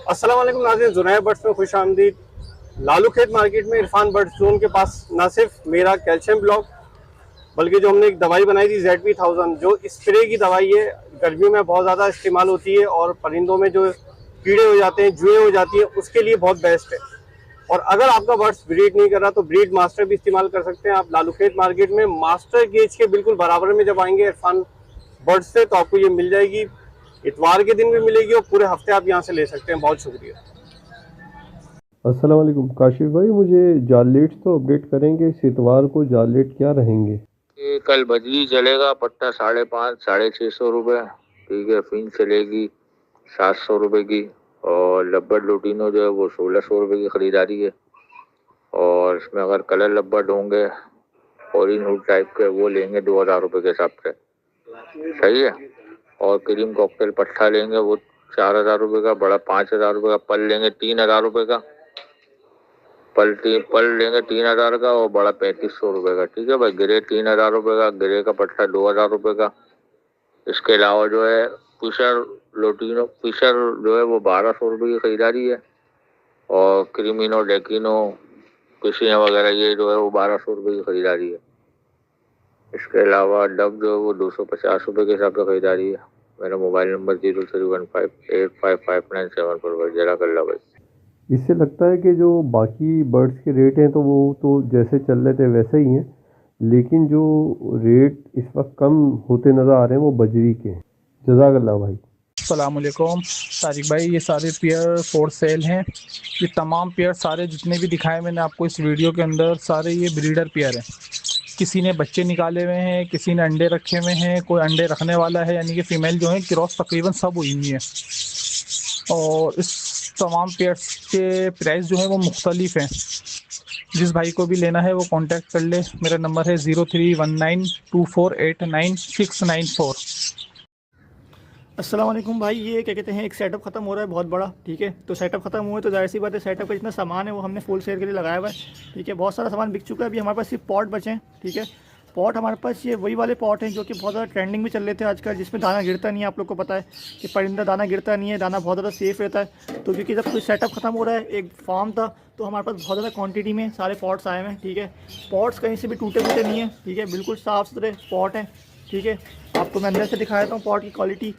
अस्सलाम वालेकुम नाज़रीन, जुनैद बर्ड्स में खुश आमदीद। लालू खेत मार्केट में इरफान बर्ड्स जोन के पास ना सिर्फ मेरा कैल्शियम ब्लॉक बल्कि जो हमने एक दवाई बनाई थी ZP1000 जो स्प्रे की दवाई है, गर्मियों में बहुत ज़्यादा इस्तेमाल होती है और परिंदों में जो कीड़े हो जाते हैं, जुएँ हो जाती है, उसके लिए बहुत बेस्ट है। और अगर आपका बर्ड्स ब्रीड नहीं कर रहा तो ब्रीड मास्टर भी इस्तेमाल कर सकते हैं आप लालू खेत मार्केट में। मास्टर गेज के बिल्कुल बराबर में जब आएंगे इरफान बर्ड्स से तो आपको ये मिल जाएगी। इतवार के दिन भी मिलेगी और पूरे हफ्ते आप यहाँ से ले सकते हैं। बहुत शुक्रिया। अस्सलाम वालेकुम काशिफ भाई, मुझे जाल लेट्स तो अपडेट करेंगे। इस इतवार को जाल लेट क्या रहेंगे? ये कल बजरी चलेगा पट्टा 550 650 रुपये। ठीक है, फिन चलेगी 700 रुपये की। और लब्बड़ लुटीनो जो है वो 1600 रुपये की खरीदारी है। और इसमें अगर कलर लब्बड़ होंगे ऑरेंज टाइप के वो लेंगे 2000 रुपये के हिसाब से। सही है। और क्रीम कॉकटेल पट्टा लेंगे वो 4000 रुपये का, बड़ा 5000 रुपये का। पल लेंगे 3000 रुपये का। पल लेंगे 3000 का और बड़ा 3500 रुपये का। ठीक है भाई। गिरे 3000 रुपये का, गिरे का पट्टा 2000 रुपये का। इसके अलावा जो है फिशर जो है वो 1200 रुपये की खरीदारी है। और क्रीमिनो डेकिनो पिशियाँ वगैरह ये जो है वो 1200 रुपये की खरीदारी है। इसके अलावा डब जो है वो 250 रुपये के हिसाब से खरीदारी है। मेरा मोबाइल नंबर 0315855597 पर भाई। जज़ाकल्लाह भाई। इससे लगता है कि जो बाकी बर्ड्स के रेट हैं तो वो तो जैसे चल रहे थे वैसे ही हैं, लेकिन जो रेट इस वक्त कम होते नज़र आ रहे हैं वो बजरी के हैं। जज़ाकल्लाह भाई। अस्सलामुअलैकुम तारिक भाई, ये सारे पेयर फॉर सेल हैं। ये तमाम पेयर सारे जितने भी दिखाए मैंने आपको इस वीडियो के अंदर, सारे ये ब्रीडर पेयर हैं। किसी ने बच्चे निकाले हुए हैं, किसी ने अंडे रखे हुए हैं, कोई अंडे रखने वाला है, यानी कि फ़ीमेल जो है क्रॉस तकरीबन सब हुई हुई है। और इस तमाम पेयर्स के प्राइस जो है वो मुख्तलिफ हैं। जिस भाई को भी लेना है वो कांटेक्ट कर ले। मेरा नंबर है 03192489 694। अस्सलाम वालेकुम भाई। ये क्या कहते हैं, एक सेटअप ख़त्म हो रहा है बहुत बड़ा। ठीक है, तो सेटअप ख़त्म हुआ है तो जाहिर सी बात है सेटअप का जितना सामान है वो हमने फुल सेल के लिए लगाया हुआ है। ठीक है, बहुत सारा सामान बिक चुका है। अभी हमारे पास सिर्फ पॉट बचे हैं। ठीक है, पॉट हमारे पास ये वही वाले पॉट हैं जो कि बहुत ज़्यादा ट्रेंडिंग में चल रहे थे आजकल, जिसमें दाना गिरता नहीं है। आप लोग को पता है कि परिंदा दाना गिरता नहीं है, दाना बहुत ज़्यादा सेफ़ रहता है। तो क्योंकि जब कोई सेटअप ख़त्म हो रहा है, एक फार्म था तो हमारे पास बहुत ज़्यादा क्वांटिटी में सारे पॉट्स आए हुए हैं। ठीक है, पॉट्स कहीं से भी टूटे फूटे नहीं है। ठीक है, बिल्कुल साफ़ सुथरे पॉट हैं। ठीक है, आपको मैं अंदर से दिखा देता हूँ पॉट की क्वालिटी।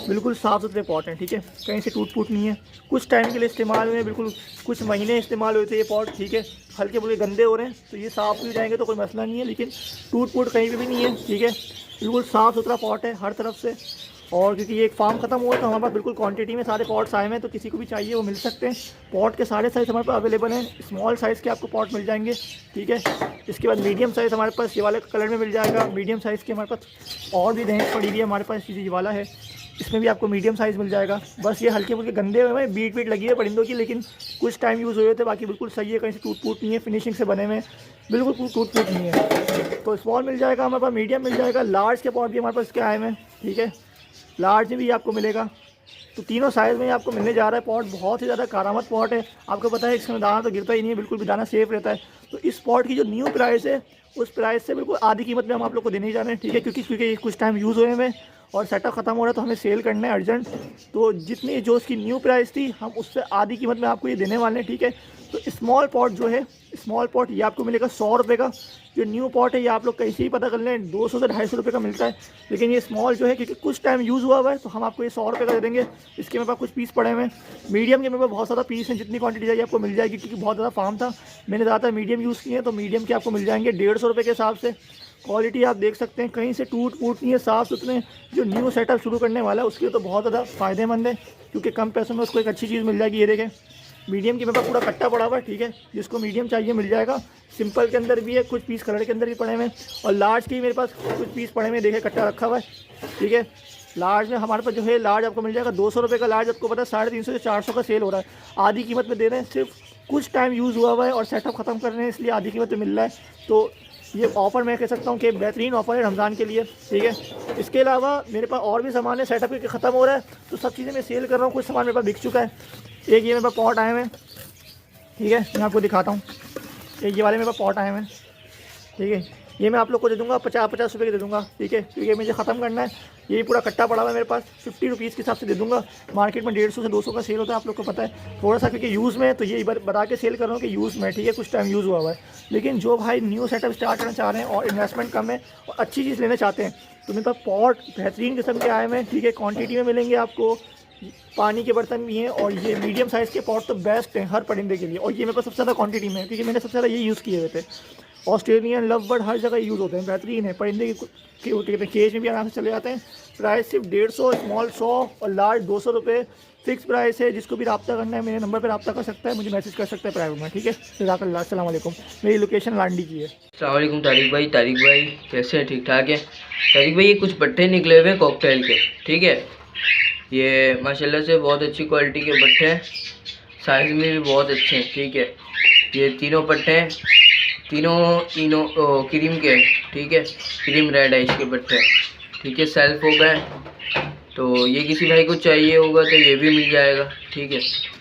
बिल्कुल साफ़ सुथरे पॉट हैं। ठीक है, कहीं से टूट फूट नहीं है। कुछ टाइम के लिए इस्तेमाल हुए, बिल्कुल कुछ महीने इस्तेमाल हुए थे ये पॉट। ठीक है, हल्के फुल्के गंदे हो रहे हैं तो ये साफ़ हो जाएंगे तो कोई मसला नहीं है, लेकिन टूट फूट कहीं पे भी नहीं है। ठीक है, बिल्कुल साफ़ सुथरा पॉट है हर तरफ से। और क्योंकि ये एक फार्म ख़त्म हुआ तो हमारे पास बिल्कुल क्वांटिटी में सारे पॉट्स आए हुए हैं, तो किसी को भी चाहिए वो मिल सकते हैं। पॉट के सारे साइज़ हमारे पास अवेलेबल हैं। स्मॉल साइज़ के आपको पॉट मिल जाएंगे। ठीक है, इसके बाद मीडियम साइज़ हमारे पास ये वाले कलर में मिल जाएगा। मीडियम साइज़ के हमारे पास और भी रेंज पड़ी हुई है हमारे पास, ये वाला है, इसमें भी आपको मीडियम साइज़ मिल जाएगा। बस ये हल्के फुल्के गंदे हुए हैं, बीट बीट लगी है परिंदों की, लेकिन कुछ टाइम यूज़ हुए थे। बाकी बिल्कुल सही है, कहीं से टूट फूट नहीं है, फिनिशिंग से बने हुए हैं, बिल्कुल टूट फूट नहीं है। तो स्मॉल मिल जाएगा हमारे पास, मीडियम मिल जाएगा, लार्ज के पॉट भी हमारे पास इसके आए हुए हैं। ठीक है, लार्ज में भी आपको मिलेगा। तो तीनों साइज़ में आपको मिलने जा रहा है पॉट। बहुत ही ज़्यादा कारामद पॉट है। आपको पता है इसमें दाना तो गिरता ही नहीं है, बिल्कुल भी दाना सेफ़ रहता है। तो इस पॉट की जो न्यू प्राइस है उस प्राइस से बिल्कुल आधी कीमत में हम आप लोग को देने जा रहे हैं। ठीक है, क्योंकि कुछ टाइम यूज़ हुए हैं और सेटअप ख़त्म हो रहा है तो हमें सेल करना है अर्जेंट। तो जितनी जो उसकी न्यू प्राइस थी हम उससे आधी कीमत में आपको ये देने वाले हैं। ठीक है, तो स्मॉल पॉट जो है, स्मॉल पॉट ये आपको मिलेगा 100 रुपये का। जो न्यू पॉट है ये आप लोग कहीं से ही पता कर लें, 200 से 250 रुपये का मिलता है। लेकिन ये स्मॉल जो है क्योंकि कुछ टाइम यूज़ हुआ है तो हम आपको ये 100 रुपये का दे देंगे। इसके मेरे पास कुछ पीस पड़े हुए हैं। मीडियम के मेरे पास बहुत ज़्यादा पीस हैं, जितनी क्वांटिटी चाहिए आपको मिल जाएगी, क्योंकि बहुत ज़्यादा फार्म था, मैंने ज़्यादातर मीडियम यूज़ किए हैं। तो मीडियम के आपको मिल जाएंगे 150 रुपये के हिसाब से। क्वालिटी आप देख सकते हैं, कहीं से टूट फूट नहीं है, साफ़ सुथरे। जो न्यू सेटअप शुरू करने वाला है उसके लिए तो बहुत ज़्यादा फ़ायदेमंद है, क्योंकि कम पैसों में उसको एक अच्छी चीज़ मिल जाएगी। ये देखें, मीडियम की मेरे पास पूरा कट्टा पड़ा हुआ है। ठीक है, जिसको मीडियम चाहिए मिल जाएगा। सिंपल के अंदर भी है, कुछ पीस कलर के अंदर भी पड़े हुए हैं, और लार्ज की मेरे पास कुछ पीस पड़े हुए, देखे कट्टा रखा हुआ है। ठीक है, लार्ज में हमारे पास जो है लार्ज आपको मिल जाएगा 200 रुपये का। लार्ज आपको पता है 350 से 400 का सेल हो रहा है, आधी कीमत में दे रहे हैं। सिर्फ कुछ टाइम यूज़ हुआ हुआ है और सेटअप ख़त्म कर रहे हैं, इसलिए आधी कीमत में मिल रहा है। तो ये ऑफ़र मैं कह सकता हूँ कि बेहतरीन ऑफ़र है रमज़ान के लिए। ठीक है, इसके अलावा मेरे पास और भी सामान है, सेटअप के ख़त्म हो रहा है तो सब चीज़ें मैं सेल कर रहा हूँ। कुछ सामान मेरे पास बिक चुका है। एक ये मेरे पास पॉट आए हुए हैं। ठीक है, मैं आपको दिखाता हूँ। एक ये वाले मेरे पास पॉट आए हुए हैं। ठीक है, ये मैं आप लोग को दे दूँगा 50-50 रुपये की दे दूँगा, ठीक है, क्योंकि मुझे ख़त्म करना है। ये पूरा कट्टा पड़ा हुआ है मेरे पास, 50 रुपीज़ के हिसाब से दे दूँगा। मार्केट में 150 से 200 का सेल होता है, आप लोग को पता है। थोड़ा सा क्योंकि यूज़ में, तो ये बता के सेल कर रहा हूँ कि यूज़ में, ठीक है, कुछ टाइम यूज़ हुआ हुआ है। लेकिन जो भाई न्यू सेटअप स्टार्ट करना चाह रहे हैं और इन्वेस्टमेंट कम है और अच्छी चीज़ लेना चाहते हैं, तो मेरे पास पॉट बेहतरीन किस्म के आए हैं, ठीक है, क्वांटिटी में मिलेंगे आपको। पानी के बर्तन भी हैं और ये मीडियम साइज़ के पॉट तो बेस्ट हैं हर परिंदे के लिए। और ये मेरे पास सबसे ज़्यादा क्वांटिटी में है, क्योंकि मैंने सबसे ज़्यादा ये यूज़ किए हुए थे। ऑस्ट्रेलियन लव बर्ड हर जगह यूज़ होते हैं, बेहतरीन है। परिंदे के होते हैं, केज में भी आराम से चले जाते हैं। प्राइस सिर्फ 150, स्मॉल 100 और लार्ज 200 रुपये फिक्स प्राइस है। जिसको भी रब्ता करना है मेरे नंबर पर रब्ता कर सकता है, मुझे मैसेज कर सकता है प्राइवेट में, ठीक है। जज़ाकल्लाह, अस्सलाम वालेकुम। मेरी लोकेशन लांडी की है। अस्सलाम वालेकुम तारिक भाई कैसे हैं? ठीक ठाक है तारिक भाई। ये कुछ पट्टे निकले हुए हैं कॉकटेल के, ठीक है। ये माशाल्लाह से बहुत अच्छी क्वालिटी के पट्टे हैं, साइज़ में भी बहुत अच्छे हैं, ठीक है। ये तीनों पट्टे हैं, तीनों क्रीम के, ठीक है, क्रीम रेड आइस के पट्टे, ठीक है, सेल्फ हो गए। तो ये किसी भाई को चाहिए होगा तो ये भी मिल जाएगा, ठीक है।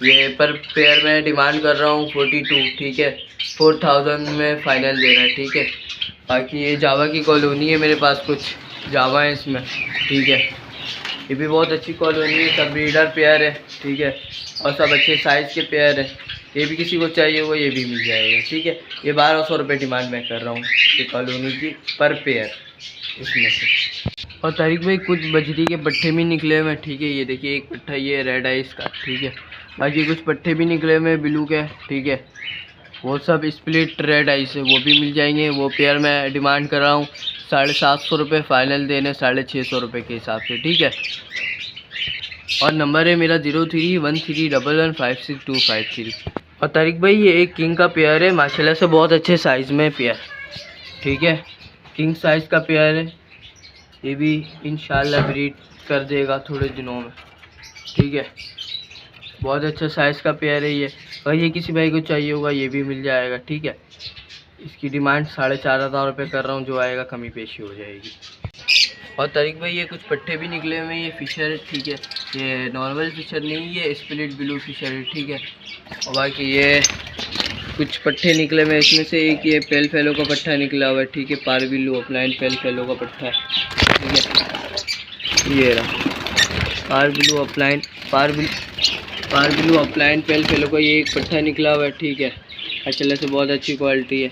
ये पर पेयर में डिमांड कर रहा हूँ 42, ठीक है, 4000 में फ़ाइनल दे रहा है, ठीक है। बाकी ये जावा की कॉलोनी है, मेरे पास कुछ जावा है इसमें, ठीक है। ये भी बहुत अच्छी कॉलोनी है, सब ब्रीडर पेयर है, ठीक है, और सब अच्छे साइज़ के पेयर है। ये भी किसी को चाहिए होगा ये भी मिल जाएगा, ठीक है। ये 1200 रुपये डिमांड मैं कर रहा हूँ ये कॉलोनी की पर पेयर इसमें से। और तारिक भाई कुछ बजरी के पट्टे भी निकले हुए हैं, ठीक है। ये देखिए एक पट्टा ये रेड आइस का, ठीक है। बाकी कुछ पट्टे भी निकले हुए हैं ब्लू के, ठीक है। वो सब स्प्लिट रेड आइस है, वो भी मिल जाएंगे। वो पेयर मैं डिमांड कर रहा हूँ 750 रुपये, फ़ाइनल देने 650 रुपये के हिसाब से, ठीक है। और नंबर है मेरा 0313115625 और तारिक भाई ये एक किंग का पेयर है, माशाल्लाह से बहुत अच्छे साइज़ में पेयर, ठीक है। किंग साइज़ का पेयर है, ये भी इंशाल्लाह ब्रीड कर देगा थोड़े दिनों में, ठीक है। बहुत अच्छा साइज़ का पेयर है ये। और ये किसी भाई को चाहिए होगा ये भी मिल जाएगा, ठीक है। इसकी डिमांड 4500 रुपये कर रहा हूँ, जो आएगा कमी पेशी हो जाएगी। और तारिक भाई ये कुछ पट्टे भी निकले हुए हैं, ये फिशर है, ठीक है। ये नॉर्मल फिशर नहीं है, स्प्लिट ब्लू फिशर है, ठीक है। और बाकी ये कुछ पट्टे निकले हुए हैं, इसमें से एक ये पेल फेलो का पट्टा निकला हुआ है, ठीक है। पारबिलू अपलाइन पेल फेलो का पट्टा है, ठीक है। ये रहा पारबिलू अपलाइन पेल फेलो का ये एक पट्टा निकला हुआ है, ठीक है। माशाल्लाह से बहुत अच्छी क्वालिटी है।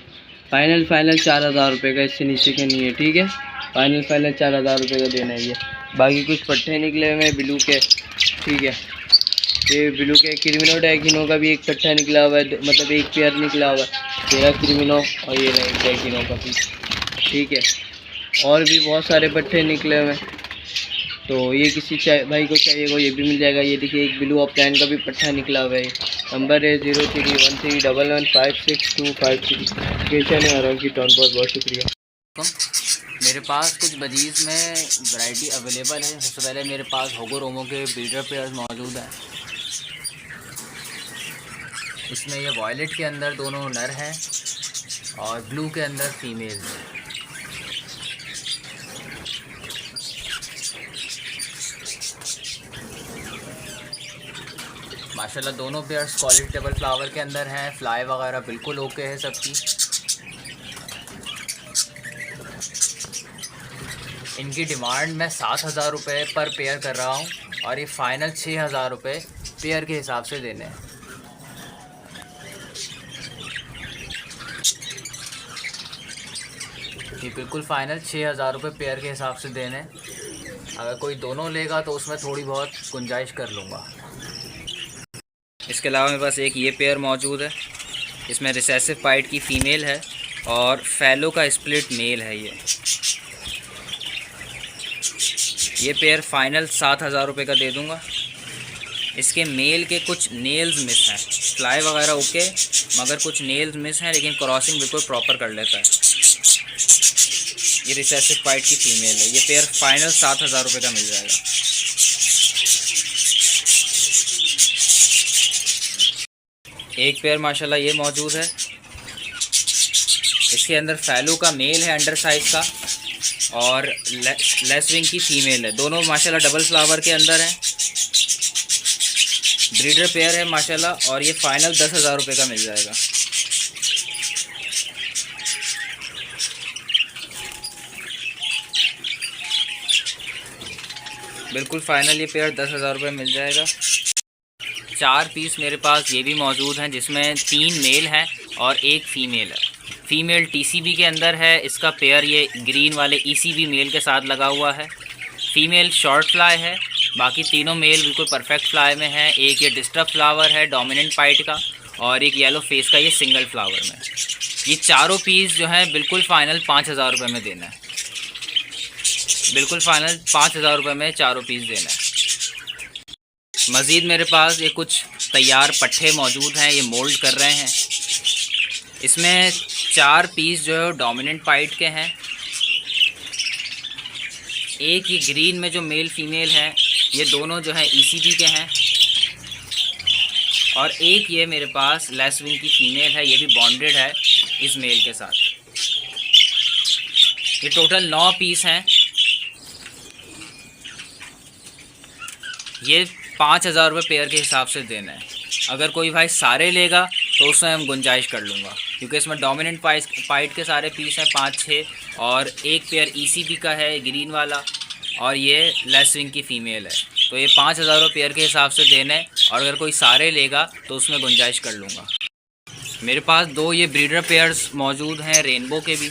फ़ाइनल 4000 रुपये का, इससे नीचे का नहीं है, ठीक है। फ़ाइनल 4000 रुपये का देना है ये। बाकी कुछ पट्टे निकले हुए हैं ब्लू के, ठीक है। ये ब्लू के क्रिमिनो डैकिनो का भी एक पट्टा निकला हुआ है, मतलब एक पेयर निकला हुआ है, तेरा क्रिमिनो और ये डैकिनो का भी, ठीक है। और भी बहुत सारे पट्टे निकले हुए हैं, तो ये किसी भाई को चाहिए वो ये भी मिल जाएगा। ये देखिए एक ब्लू अपलाइन का भी पट्टा निकला हुआ है, नंबर है 0313115625 लोकेशन है आराम की टाउन। बहुत बहुत शुक्रिया। मेरे पास कुछ बजीज़ में वैरायटी अवेलेबल है। सबसे पहले मेरे पास होगो रोमो के ब्रीडर पेयर्स मौजूद हैं। इसमें ये वॉयलेट के अंदर दोनों नर हैं और ब्लू के अंदर फीमेल हैं। माशाल्लाह दोनों पेयर्स क्वालिटी टेबल फ्लावर के अंदर हैं। फ्लाई वगैरह बिल्कुल ओके है सबकी। इनकी डिमांड मैं 7000 रुपये पर पेयर कर रहा हूँ और ये फ़ाइनल 6000 रुपये पेयर के हिसाब से देने हैं। ये बिल्कुल फ़ाइनल 6000 रुपये पेयर के हिसाब से देने। अगर कोई दोनों लेगा तो उसमें थोड़ी बहुत गुंजाइश कर लूँगा। इसके अलावा मेरे पास एक ये पेयर मौजूद है, इसमें रिसेसिव पाइट की फ़ीमेल है और फैलो का स्प्लिट मेल है। ये पेयर फ़ाइनल 7000 रुपये का दे दूँगा। इसके मेल के कुछ नेल्स मिस हैं, फ्लाई वगैरह ओके मगर कुछ नेल्स मिस हैं, लेकिन क्रॉसिंग बिल्कुल प्रॉपर कर लेता है। ये रिसेसिव पाइट की फ़ीमेल है। ये पेयर फ़ाइनल 7000 रुपये का मिल जाएगा। एक पेयर माशाल्लाह ये मौजूद है। इसके अंदर फैलो का मेल है अंडर साइज़ का और लेसविंग की फ़ीमेल है। दोनों माशाल्लाह डबल फ्लावर के अंदर हैं। ब्रीडर पेयर है माशाल्लाह और ये फ़ाइनल 10,000 रुपये का मिल जाएगा। बिल्कुल फाइनल ये पेयर 10,000 रुपये मिल जाएगा। 4 पीस मेरे पास ये भी मौजूद हैं, जिसमें 3 मेल हैं और 1 फ़ीमेल है। फ़ीमेल TCB के अंदर है, इसका पेयर ये ग्रीन वाले ECB मेल के साथ लगा हुआ है। फ़ीमेल शॉर्ट फ्लाई है, बाकी तीनों मेल बिल्कुल परफेक्ट फ्लाई में है। एक ये डिस्टर्ब फ्लावर है डोमिनेंट पाइट का, और एक येलो फेस का ये सिंगल फ्लावर में। ये चारों पीस जो हैं बिल्कुल फ़ाइनल 5,000 रुपये में देना है। बिल्कुल फ़ाइनल 5,000 रुपये में चारों पीस देना है। मज़ीद मेरे पास ये कुछ तैयार पट्टे मौजूद हैं, ये मोल्ड कर रहे हैं। इसमें 4 पीस जो है डोमिनेंट पाइट के हैं। एक ये ग्रीन में जो मेल फीमेल है, ये दोनों जो है ECB के हैं। और एक ये मेरे पास लेस विंग की फ़ीमेल है, ये भी बॉन्डेड है इस मेल के साथ। ये टोटल 9 पीस हैं। ये 5,000 रुपये पेयर के हिसाब से देना है। अगर कोई भाई सारे लेगा तो उसमें हम गुंजाइश कर लूँगा, क्योंकि इसमें डोमिनेंट पाइट के सारे पीस हैं 5-6, और एक पेयर ECB का है ग्रीन वाला, और ये लेस विंग की फ़ीमेल है। तो ये 5,000 रुपये पेयर के हिसाब से देना है, और अगर कोई सारे लेगा तो उसमें गुंजाइश कर लूँगा। मेरे पास 2 ये ब्रीडर पेयर्स मौजूद हैं रेनबो के भी।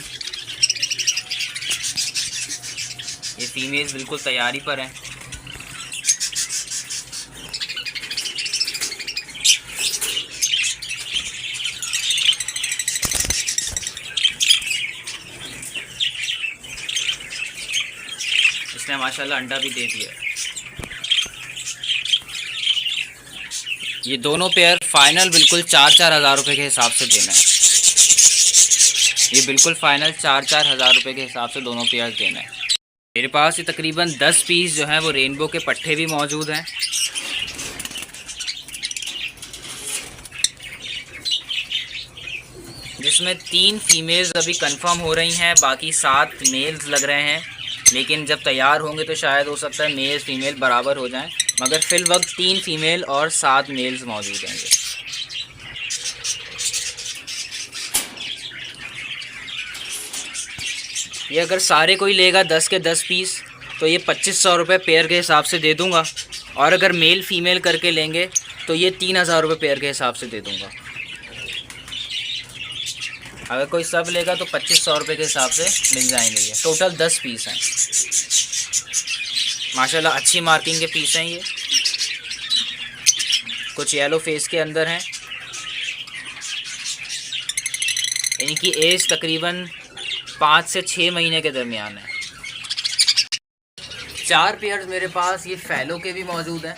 ये फीमेल्स बिल्कुल तैयारी पर हैं। इसने माशाल्लाह अंडा भी दे दिया। ये दोनों पेयर फाइनल बिल्कुल 4-4 हज़ार रुपये के हिसाब से देना है। ये बिल्कुल फाइनल 4-4 हज़ार रुपये के हिसाब से दोनों पेयर देना है। मेरे पास ये तकरीबन 10 पीस जो हैं वो रेनबो के पट्टे भी मौजूद हैं। जिसमें 3 फीमेल्स अभी कंफर्म हो रही हैं, बाकी 7 मेल्स लग रहे हैं। लेकिन जब तैयार होंगे तो शायद हो सकता है मेल फीमेल बराबर हो जाएं, मगर फ़िल वक्त 3 फीमेल और 7 मेल्स मौजूद हैं। ये अगर सारे कोई लेगा 10 के 10 पीस तो ये 2,500 रुपये पेयर के हिसाब से दे दूंगा, और अगर मेल फीमेल करके लेंगे तो ये 3,000 रुपये पेयर के हिसाब से दे दूंगा। अगर कोई सब लेगा तो 2,500 रुपये के हिसाब से मिल जाएंगे। ये टोटल 10 पीस हैं। माशाल्लाह अच्छी मार्किंग के पीस हैं। ये कुछ येलो फेस के अंदर हैं। इनकी एज तकरीबन 5 से 6 महीने के दरमियान है। 4 पेयर्स मेरे पास ये फैलो के भी मौजूद हैं।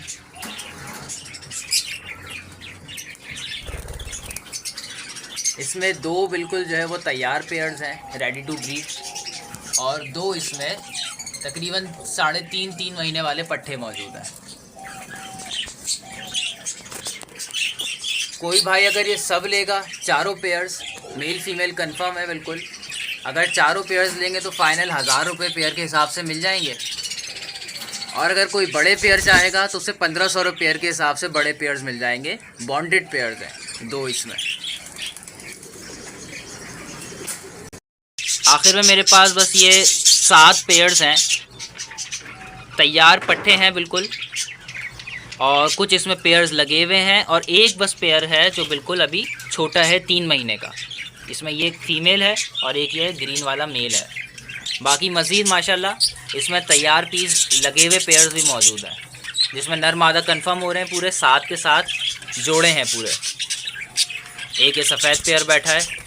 इसमें 2 बिल्कुल जो है वो तैयार पेयर्स हैं, रेडी टू ब्रीड, और 2 इसमें तकरीबन 3.5 महीने वाले पट्टे मौजूद हैं। कोई भाई अगर ये सब लेगा, चारों पेयर्स मेल फीमेल कंफर्म है बिल्कुल, अगर चारों पेयर्स लेंगे तो फाइनल 1,000 रुपये पेयर के हिसाब से मिल जाएंगे। और अगर कोई बड़े पेयर चाहेगा तो उसे 1,500 रुपये पेयर के हिसाब से बड़े पेयर्स मिल जाएंगे। बॉन्डेड पेयर्स हैं 2 इसमें। आखिर में मेरे पास बस ये 7 पेयर्स हैं, तैयार पट्टे हैं बिल्कुल, और कुछ इसमें पेयर्स लगे हुए हैं, और एक बस पेयर है जो बिल्कुल अभी छोटा है 3 महीने का। इसमें ये एक फ़ीमेल है और एक ये ग्रीन वाला मेल है। बाकी मज़ीद माशाल्लाह इसमें तैयार पीस लगे हुए पेयर्स भी मौजूद हैं, जिसमें नर मादा कंफर्म हो रहे हैं। पूरे 7 के 7 जोड़े हैं पूरे। एक ये सफ़ेद पेयर बैठा है।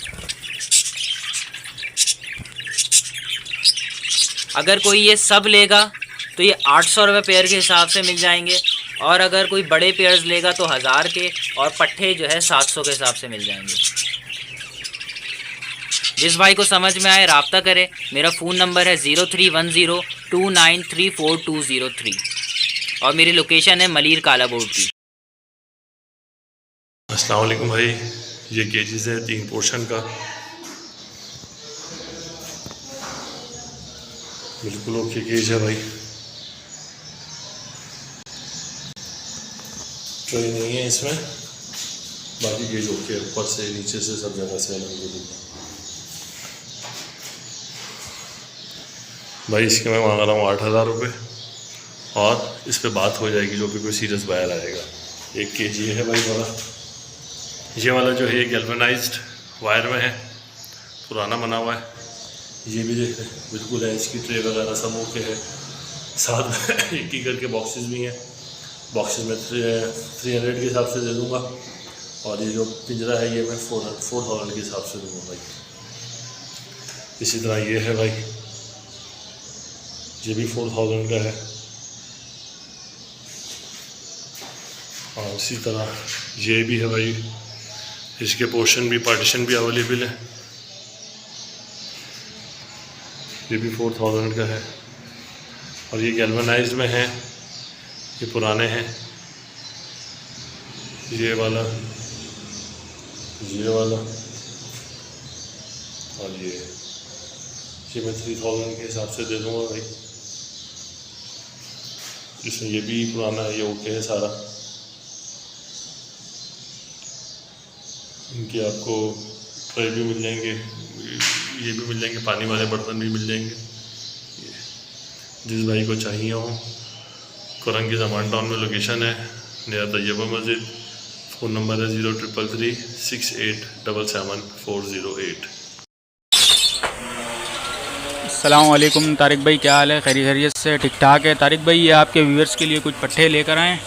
अगर कोई ये सब लेगा तो ये 800 रुपये पेयर के हिसाब से मिल जाएंगे, और अगर कोई बड़े पेयर्स लेगा तो 1,000 के, और पट्टे जो है 700 के हिसाब से मिल जाएंगे। जिस भाई को समझ में आए राब्ता करे। मेरा फ़ोन नंबर है 03102934 और मेरी लोकेशन है मलीर काला बोर्ड की। अस्सलाम वालेकुम भाई, ये केजीज़ है 3 पोर्शन का, बिल्कुल ओके केज है भाई। ट्रे नहीं है इसमें, बाकी केज ओके, ऊपर से नीचे से सब जगह से अलहम्दुलिल्लाह। भाई इसके मैं मांग रहा हूँ 8,000 रुपये, और इस पे बात हो जाएगी जो भी कोई सीरियस बायर आएगा। 1 kg है भाई वाला। ये वाला जो है गैल्वेनाइज्ड वायर में है, पुराना बना हुआ है। ये भी देख रहे हैं बिल्कुल है, इसकी ट्रे वगैरह सब ओके है। साथ में एक करके बॉक्सेस भी हैं, बॉक्सेस में 300 के हिसाब से दे दूँगा। और ये जो पिंजरा है ये मैं 4000 के हिसाब से दूँगा भाई। इसी तरह ये है भाई, ये भी 4000 का है। और इसी तरह ये भी है भाई, इसके पोर्शन भी पार्टीशन भी अवेलेबल है, ये भी 4000 का है। और ये गैल्वेनाइज्ड में है, ये पुराने हैं। ये वाला और ये मैं 3000 के हिसाब से दे दूँगा भाई। इसमें ये भी पुराना है, ये ओके है सारा। इनके आपको ट्रे भी मिल जाएंगे, ये भी मिल जाएंगे, पानी वाले बर्तन भी मिल जाएंगे। जिस भाई को चाहिए हो, कुरंग की ज़मान टाउन में लोकेशन है, नियर तैयबा मस्जिद। फ़ोन नंबर है 0333 6877 अस्सलाम वालेकुम तारिक भाई, क्या हाल है? खैरियत से? ठीक ठाक है तारिक भाई। ये आपके व्यूअर्स के लिए कुछ पट्टे लेकर आए।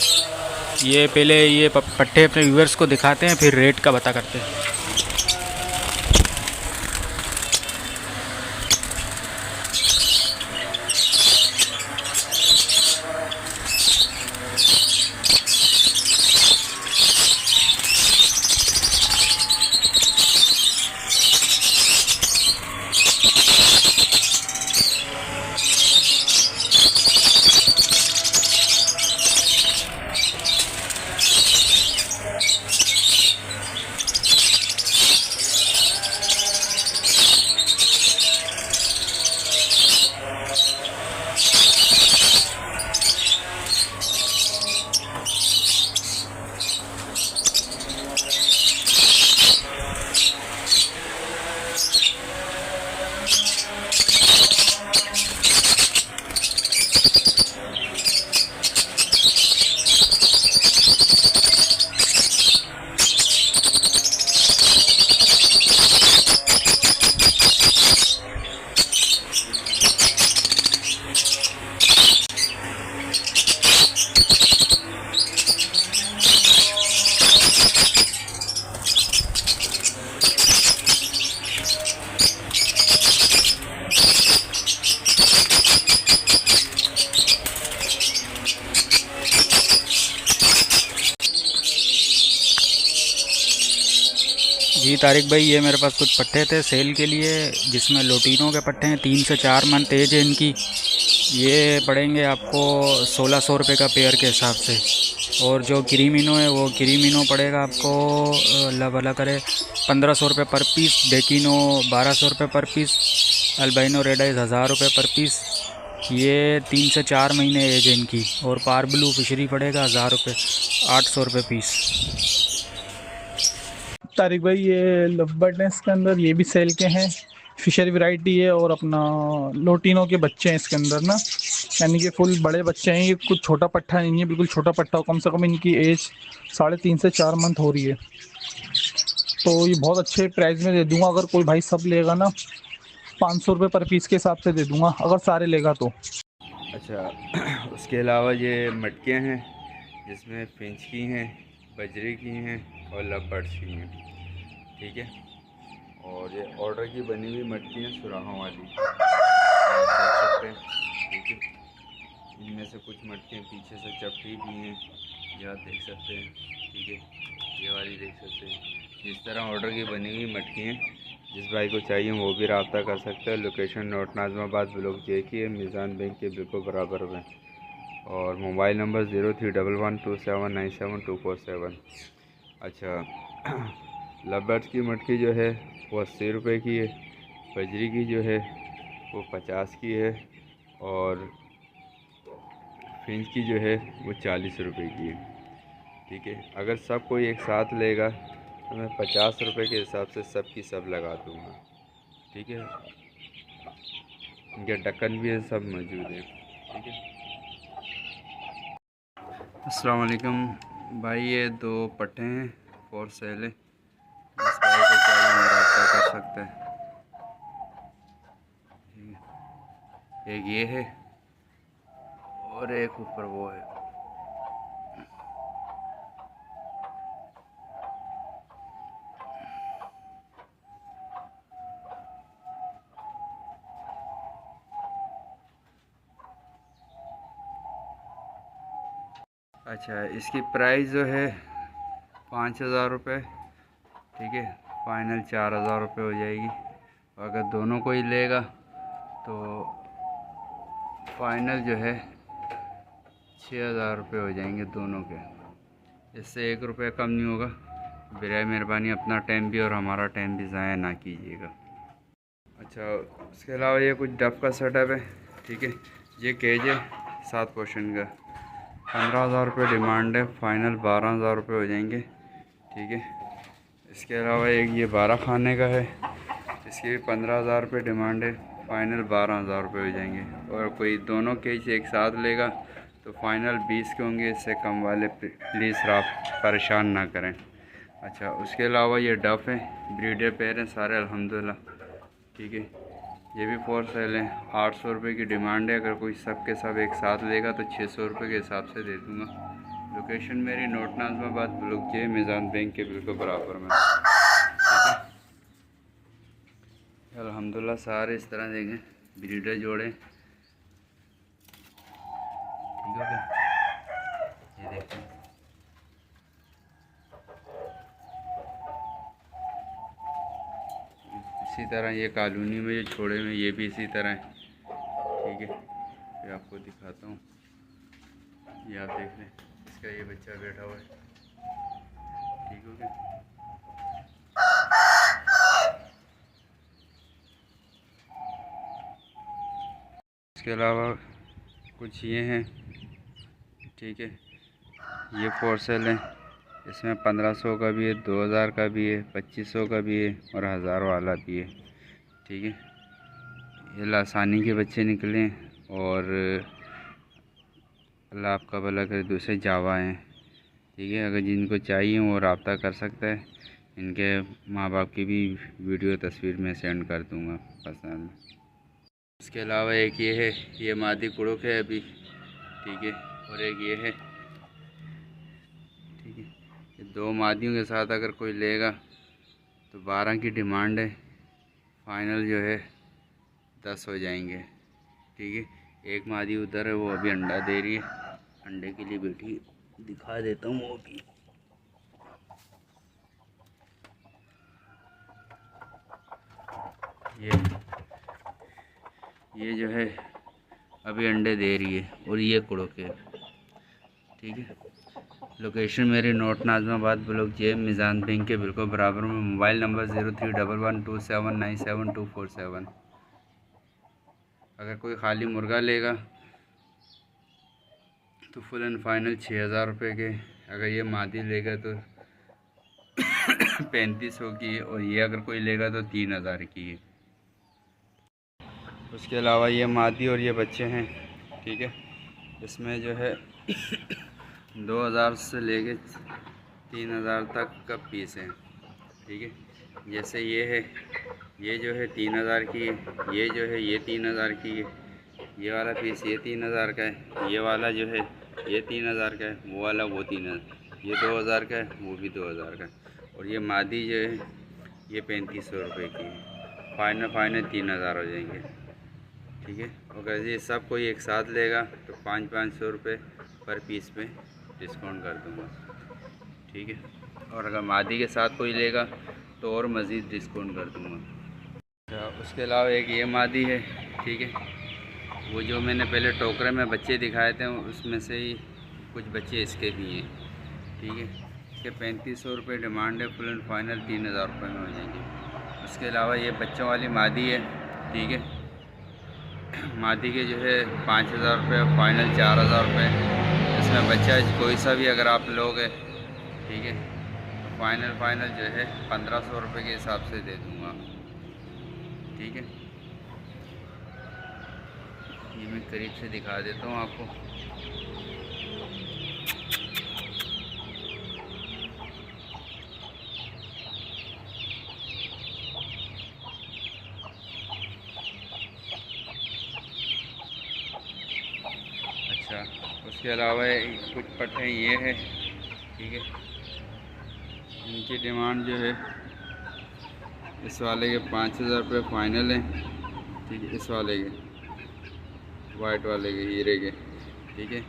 ये पहले ये पट्टे अपने व्यूअर्स को दिखाते हैं, फिर रेट का पता करते हैं। जी तारिक भाई, ये मेरे पास कुछ पट्टे थे सेल के लिए, जिसमें लोटीनों के पट्टे हैं। 3 से 4 मन तेज है इनकी। ये पड़ेंगे आपको 1600 रुपये का पेयर के हिसाब से। और जो क्रीमिनो है वो क्रीमिनो पड़ेगा आपको अल्लाह भला करे 1500 रुपये पर पीस। डेकिनो 1200 रुपये पर पीस। अल्बाइनो रेड आइज 1000 रुपये पर पीस। ये 3 से 4 महीने एज है इनकी। और पार ब्लू फिशरी पड़ेगा 1000 रुपये, 800 रुपये पीस। तारिक भाई, ये लव बर्ड्स के अंदर ये भी सेल के हैं, फिशर वैरायटी है। और अपना लोटिनो के बच्चे हैं इसके अंदर ना, यानी कि फुल बड़े बच्चे हैं। ये कुछ छोटा पट्टा नहीं है, बिल्कुल छोटा पट्टा हो। कम से कम इनकी एज 3.5 से 4 मंथ हो रही है। तो ये बहुत अच्छे प्राइस में दे दूंगा। अगर कोई भाई सब लेगा ना, 500 रुपये पर पीस के हिसाब से दे दूंगा, अगर सारे लेगा तो। अच्छा, उसके अलावा ये मटकियाँ हैं, जिसमें फिंच की हैं, बजरी की हैं और लव बर्ड्स की हैं। ठीक है, और ये ऑर्डर की बनी हुई मटकियाँ सुराहों वाली, आप देख सकते हैं। ठीक है, इनमें से कुछ मटकियाँ पीछे से चपटी भी हैं, ये आप देख सकते हैं। ठीक है, ये वाली देख सकते हैं। इस तरह ऑर्डर की बनी हुई मटकियाँ जिस भाई को चाहिए वो भी रब्ता कर सकते हैं। लोकेशन नॉर्थ नाज़िमाबाद ब्लॉक जे की है, मीज़ान बैंक के बिल्कुल बराबर में। और मोबाइल नंबर 031127972447। अच्छा, लव बर्ड्स की मटकी जो है वो 80 रुपये की है। बजरी की जो है वो 50 की है। और फिंच की जो है वो 40 रुपये की है। ठीक है, अगर सब कोई एक साथ लेगा तो मैं 50 रुपये के हिसाब से सब की सब लगा दूँगा। ठीक है, इनके ढक्कन भी है, सब मौजूद है। ठीक है। अस्सलाम वालेकुम भाई, ये 2 पट्टे हैं फॉर सेल है। जिस भाई को चाहिए वो रब्ता कर सकता है। ठीक है, एक ये है और एक ऊपर वो है। अच्छा, इसकी प्राइस जो है 5,000 रुपये। ठीक है, फाइनल 4,000 रुपये हो जाएगी। अगर दोनों को ही लेगा तो फाइनल जो है 6,000 रुपये हो जाएंगे दोनों के। इससे 1 रुपया कम नहीं होगा। बराए मेहरबानी अपना टाइम भी और हमारा टाइम भी ज़ाया ना कीजिएगा। अच्छा, उसके अलावा ये कुछ डफ का सेटअप है। ठीक है, ये केज है 7 पोर्शन का। 15,000 रुपये डिमांड है, फाइनल 12,000 रुपये हो जाएंगे। ठीक है, इसके अलावा एक ये 12 खाने का है, इसकी भी 15,000 रुपये डिमांड है, फाइनल 12,000 रुपये हो जाएंगे। और कोई दोनों केज एक साथ लेगा तो फाइनल 20 के होंगे। इससे कम वाले प्लीज़ आप परेशान ना करें। अच्छा, उसके अलावा ये डफ है, ब्रीडर पेयर हैं सारे अल्हम्दुलिल्लाह। ठीक है, ये भी फॉर सेल है। 800 रुपये की डिमांड है। अगर कोई सब के सब एक साथ लेगा तो 600 रुपये के हिसाब से दे दूँगा। लोकेशन मेरी नोट नाज़माबाद ब्लॉक जे मिज़ान बैंक के बिल्कुल बराबर में। ठीक है, अल्हम्दुलिल्लाह सारे इस तरह देखें ब्रीडर जोड़े। ठीक है, ये देखें इसी तरह ये कॉलोनी में जो छोड़े हुए ये भी इसी तरह है। ठीक है, ये आपको दिखाता हूँ। ये आप देख लें, इसका ये बच्चा बैठा हुआ है। ठीक हो गया। इसके अलावा कुछ ये हैं। ठीक है, ये फॉर सेल है। इसमें 1500 का भी है, 2000 का भी है, 2500 का भी है और 1000 वाला भी है। ठीक है, ये लासानी के बच्चे निकले हैं और अल्लाह आपका भला करे। दूसरे जावा हैं। ठीक है, अगर जिनको चाहिए वो रब्ता कर सकता है। इनके माँ बाप की भी वीडियो तस्वीर में सेंड कर दूँगा पसंद। इसके अलावा एक ये है, ये मादी कुड़ुक है अभी। ठीक है, और एक ये है। ठीक है, ये 2 मादियों के साथ अगर कोई लेगा तो 12 की डिमांड है, फाइनल जो है 10 हो जाएंगे। ठीक है, एक मादी उधर है, वो अभी अंडा दे रही है। अंडे के लिए बैठी, दिखा देता हूँ वो भी। ये जो है अभी अंडे दे रही है और ये कुड़ुक है। ठीक है, लोकेशन मेरी नोट नाज़माबाद ब्लॉक जे मिज़ान बैंक के बिल्कुल बराबर में। Mobile number 031127972447। अगर कोई खाली मुर्गा लेगा तो फुल एंड फाइनल 6,000 रुपये के। अगर ये मादी लेगा तो 3500 की है और ये अगर कोई लेगा तो 3,000 की है। उसके अलावा ये मादी और ये बच्चे हैं। ठीक है, इसमें जो है 2000 से लेके 3,000 तक का पीस है। ठीक है, जैसे ये है, ये जो है 3,000 की है, ये जो है ये 3,000 की है, ये वाला पीस ये 3,000 का है, ये वाला जो है ये 3,000 का है, वो वाला वो 3,000, ये 2,000 का है, वो भी 2,000 का है। और ये मादी जो है ये 3500 रुपये की है। फाइनल 3,000 हो जाएंगे। ठीक है, अगर ये सब कोई एक साथ लेगा तो 500 रुपये पर पीस पे डिस्काउंट कर दूँगा। ठीक है, और अगर मादी के साथ कोई लेगा तो और मज़ीद डिस्काउंट कर दूँगा। अच्छा, उसके अलावा एक ये मादी है। ठीक है, वो जो मैंने पहले टोकरे में बच्चे दिखाए थे उसमें से ही कुछ बच्चे इसके भी हैं। ठीक है, इसके 3500 रुपये डिमांड है, फुल एंड फाइनल 3,000 रुपये में हो जाएंगे। उसके अलावा ये बच्चों वाली मादी है। ठीक है, मादी के जो है 5,000 रुपये, फाइनल 4,000 रुपये। इसमें बच्चा कोई सा भी अगर आप लोगे, ठीक है, तो फाइनल जो है 1,500 रुपये के हिसाब से दे दूँगा। ठीक है, ये मैं करीब से दिखा देता हूँ आपको। इसके अलावा कुछ पट्टे ये है, ठीक है। इनकी डिमांड जो है इस वाले के 5000 रुपये फ़ाइनल है, ठीक है। इस वाले के वाइट वाले के हीरे के, ठीक है।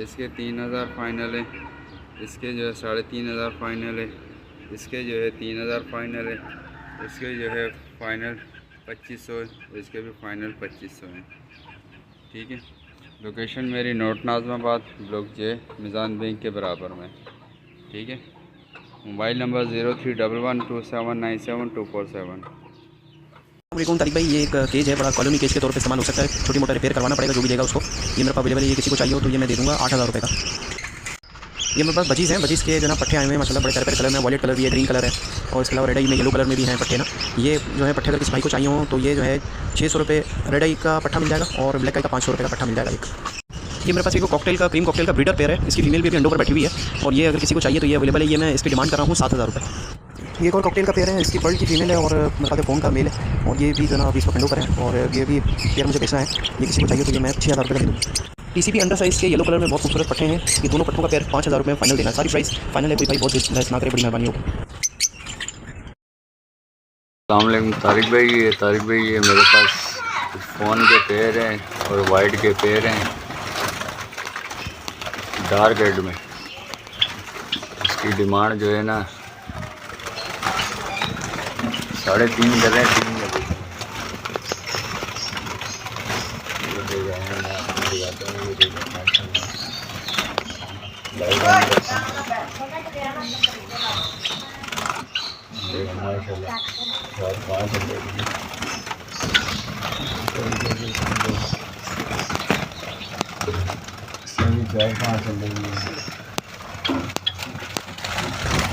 इसके 3000 फ़ाइनल है, इसके जो है 3500 फ़ाइनल है, इसके जो है 3000 फ़ाइनल है, इसके जो है फ़ाइनल 2500 है, इसके भी फ़ाइनल 2500 है, ठीक है। लोकेशन मेरी नोट नाज़माबाद, ब्लॉक जे, मिज़ान बैंक के बराबर में, ठीक है। Mobile number 031127972447। वालेकुम तारिक भाई, ये एक केज है, बड़ा कॉलोनी केज के तौर पे सामान हो सकता है, छोटी मोटा रिपेयर करवाना पड़ेगा, जो भी लेगा उसको। ये मेरे पास अवेलेबल है, ये किसी को चाहिए हो तो ये मैं दे दूँगा 8000 रुपये का। ये मेरे पास बजीज़ हैं, बजीज़ के जो ना पट्टे आए हुए हैं माशाल्लाह, बड़े प्यारे कलर में, वॉलेट कलर भी है, ग्रीन कलर है, और इसके अलावा रेड आई में येलो कलर में भी हैं पट्टे ना। ये जो है पट्टे अगर किसी भाई को चाहिए हो तो ये जो है 600 रुपये रेड आई का पट्टा मिल जाएगा, और ब्लैक आई का 500 रुपये का पट्टा मिल जाएगा एक। ये मेरे पास एक कॉकटेल का, क्रीम कॉकटेल का ब्रीडर पेयर है, इसकी फीमेल भी अभी अंडों पर बैठी हुई है, और ये अगर किसी को चाहिए तो ये अवेलेबल है। ये मैं इसकी डिमांड कर रहा हूँ 7000 रुपये। ये एक और कॉकटेल का पेयर है, इसकी पर्ल की फीमेल है और मेरे पास फोन का मेल है, और ये भी जो ना 20 अंडों पर है, और ये भी पेयर मुझे बेचना है। ये किसी को चाहिए तो ये मैं 6000 रुपये का दे दूँगा। TCP अंडर साइज़ के येलो कलर में बहुत खूबसूरत पट्टे हैं, ये दोनों पट्टों का पेयर 5000 रुपये में फाइनल देना। सारी प्राइस फाइनल है, कोई भाई बहुत लेस ना करे, बड़ी मेहरबानी होगी। अस्सलाम तारिक भाई, ये मेरे पास फ़ोन के पेयर हैं और वाइट के पेयर हैं डार्क रेड में। इसकी डिमांड जो है ना 3.5 कर रहे हैं, 3 में माशाल्लाह 4-5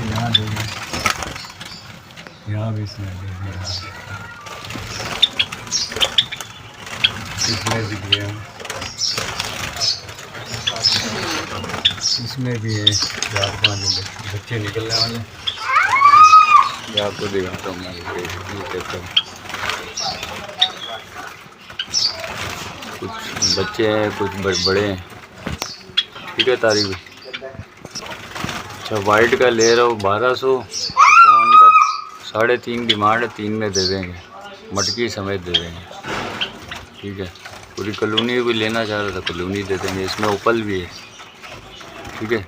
यहाँ देखिए, यहाँ भी इसमें भी दिए, इसमें भी है 4-5 बच्चे निकलने वाले। ये आपको दिखाता हूँ मैं, कुछ बच्चे हैं, कुछ बड़े हैं, ठीक है तारिक भाई। अच्छा, वाइट का ले रहा हूँ 1200, फोन का 3.5 डिमांड है, 3 में दे देंगे, मटकी समेत दे देंगे, ठीक है। पूरी कॉलोनी भी लेना चाह रहा था, कॉलोनी दे देंगे। इसमें ओपल भी है, ठीक है।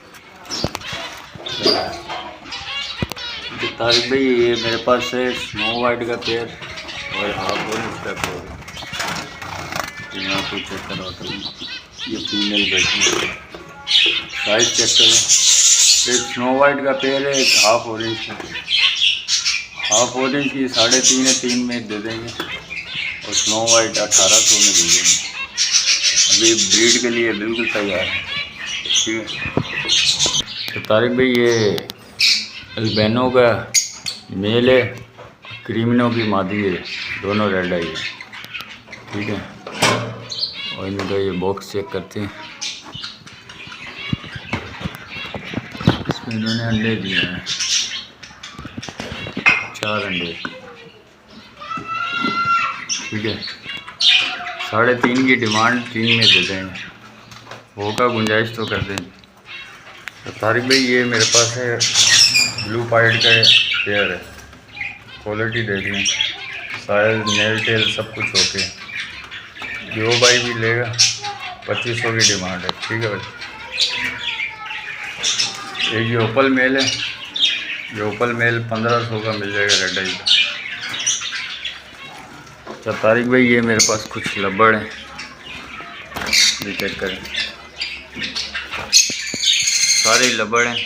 तारिक भाई, ये मेरे पास है स्नो वाइट का पेयर और हाफ ऑरेंज का पेयर। यहाँ को चेक करवाता हूँ, ये फीमेल बैठी है, साइज चेक करें। एक स्नो वाइट का पेयर है, एक हाफ ऑरेंज का। हाफ ऑरेंज की 3.5 है, 3 में दे देंगे, और स्नो वाइट 1800 में दे देंगे। अभी ब्रीड के लिए बिल्कुल तैयार है, ठीक है। तो तारिक भाई, ये अल्बेनो का मेल है, क्रीमिनो की मादी है, दोनों रेड आई है, ठीक है। और इनका ये बॉक्स चेक करते हैं, इसमें इन्होंने अंडे दिए हैं, 4 अंडे, ठीक है। 3.5 की डिमांड, 3 में दे देंगे, होगा गुंजाइश तो कर देंगे। तो तारिक भाई, ये मेरे पास है ब्लू पाइड का पेयर है, क्वालिटी देख लें, साइज, नेल टेल सब कुछ ओके। जो भाई भी लेगा 2500 की डिमांड है, ठीक है भाई। एक ये ओपल मेल है, ये ओपल मेल 1500 का मिल जाएगा, रेड आई का। अच्छा तारिक भाई, ये मेरे पास कुछ लब्बड़ हैं, ये चेक करें, सारे लब्बड़ हैं,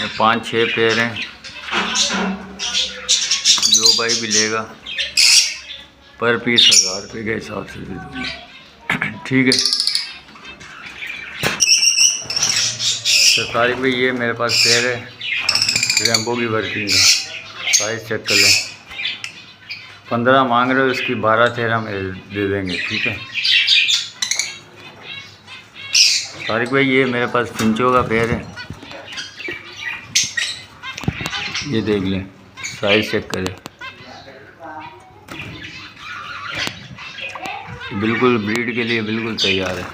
5-6 पेयर हैं। जो भाई भी लेगा पर पीस 1000 रुपये के हिसाब से दे दूँगा, ठीक है। तो तारिक भाई, ये मेरे पास पेयर है रैम्बो की वर्किंग का, साइज चेक कर लें। 15 मांग रहे हो, इसकी 12-13 में दे देंगे, ठीक है। तारिक भाई, ये मेरे पास फिंचो का पेयर है, ये देख लें, साइज चेक करें, बिल्कुल ब्रीड के लिए बिल्कुल तैयार है,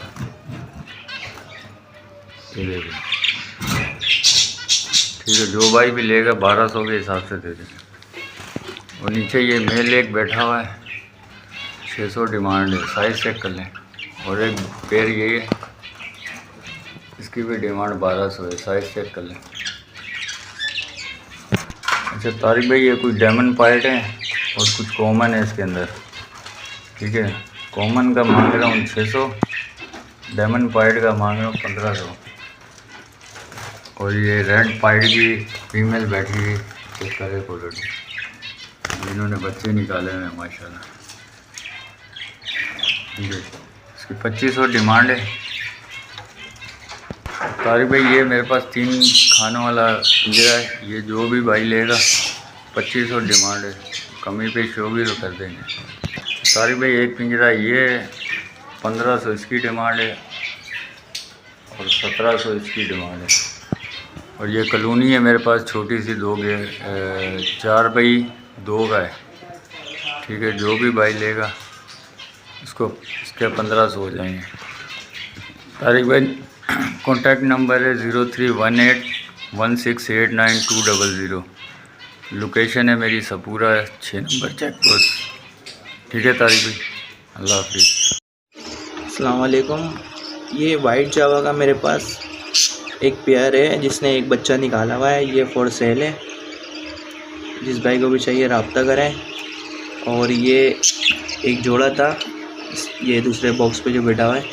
ये देखो, ठीक है, जो भाई भी लेगा 1200 के हिसाब से दे देंगे। और नीचे ये मेल एक बैठा हुआ है, 600 डिमांड है, साइज़ चेक कर लें। और एक पेयर ये है, इसकी भी डिमांड 1200 है, साइज़ चेक कर लें। अच्छा तारिक भाई, ये कुछ डायमंड पाइट है और कुछ कॉमन है इसके अंदर, ठीक है। कॉमन का मांग रहा हूँ 600, डायमंड पाइट का मांग रहा हूँ 1500। और ये रेड पाइट की फीमेल बैठी है, चेक करे क्वालिटी, इन्होंने बच्चे निकाले हुए हैं माशाल्लाह, ठीक है। इसकी 2500 डिमांड है। तारिक भाई, ये मेरे पास 3 खानों वाला पिंजरा है, ये जो भी भाई लेगा 2500 डिमांड है, कमी पेश होगी तो कर देंगे। तारिक भाई, एक पिंजरा ये 1500 इसकी डिमांड है और 1700 इसकी डिमांड है। और ये कॉलोनी है मेरे पास, छोटी सी 4x2 का है, ठीक है। जो भी भाई लेगा इसको इसके 1500 हो जाएंगे। तारिक भाई, कॉन्टैक्ट नंबर है 03181689 लोकेशन है मेरी सपूरा 6 नंबर चेक पोस्ट, ठीक है तारिक भाई, अल्लाह हाफिज़। अस्सलाम वालेकुम। ये वाइट जावा का मेरे पास एक पेयर है जिसने एक बच्चा निकाला हुआ है, ये फॉर सेल है, जिस भाई को भी चाहिए रब्ता करें। और ये एक जोड़ा था, ये दूसरे बॉक्स पे जो बैठा हुआ है,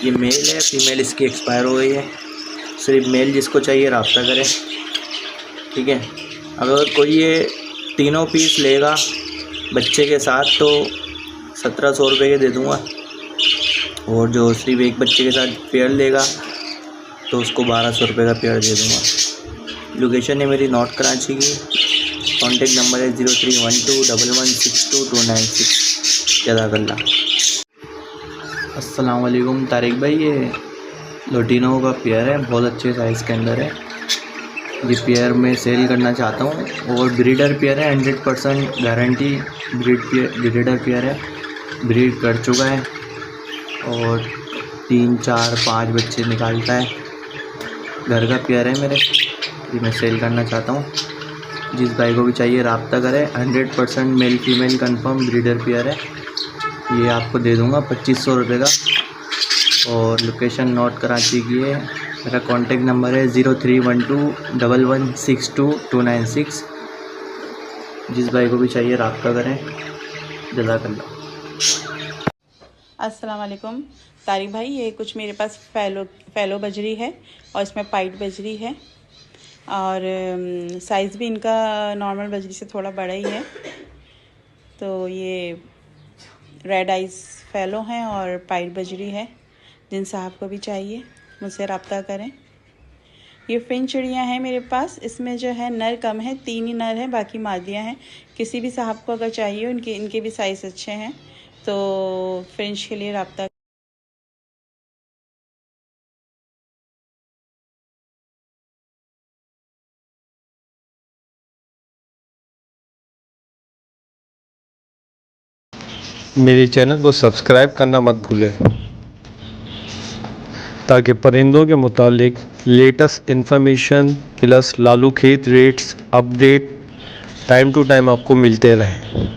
ये मेल है, फीमेल इसकी एक्सपायर हो गई है, सिर्फ मेल जिसको चाहिए रब्ता करें, ठीक है। अगर कोई ये तीनों पीस लेगा बच्चे के साथ तो 1700 रुपये के दे दूँगा, और जो सिर्फ एक बच्चे के साथ पेयर लेगा तो उसको 1200 रुपये का पेयर दे दूँगा। लोकेशन है मेरी नॉर्थ कराची की, कॉन्टेक्ट नंबर है 0312116296। जज़ाकल्लाह। अस्सलाम वालेकुम तारिक भाई, ये लोटिनो का पेयर है, बहुत अच्छे साइज़ के अंदर है। ये पेयर मैं सेल करना चाहता हूँ, और ब्रीडर पेयर है, 100% गारंटी ब्रीडर पेयर है, ब्रीड कर चुका है और 3, 4, 5 बच्चे निकालता है। घर का पेयर है मेरे, ये मैं सेल करना चाहता हूँ। जिस भाई को भी चाहिए रब्ता करें, 100% male female confirm breeder pair है, ये आपको दे दूँगा 2500 रुपये का। और लोकेशन नॉर्थ कराची की है। मेरा कॉन्टेक्ट नंबर है 0312116296। जिस भाई को भी चाहिए रब्ता करें। जज़ाकल्लाह। अस्सलाम वालेकुम तारिक भाई, ये कुछ मेरे पास फैलो बजरी है और इसमें पाइट बजरी है, और साइज़ भी इनका नॉर्मल बजरी से थोड़ा बड़ा ही है। तो ये रेड आइज़ फैलो हैं और पाइट बजरी है, जिन साहब को भी चाहिए मुझसे रब्ता करें। ये फिन चिड़ियाँ हैं मेरे पास, इसमें जो है नर कम है, 3 ही नर हैं, बाकी मादियाँ हैं। किसी भी साहब को अगर चाहिए, इनके भी साइज़ अच्छे हैं, तो फ्रेंच के लिए रब्ता। मेरे चैनल को सब्सक्राइब करना मत भूलें, ताकि परिंदों के मुतालिक लेटेस्ट इन्फॉर्मेशन प्लस लालू खेत rates update time to time आपको मिलते रहें।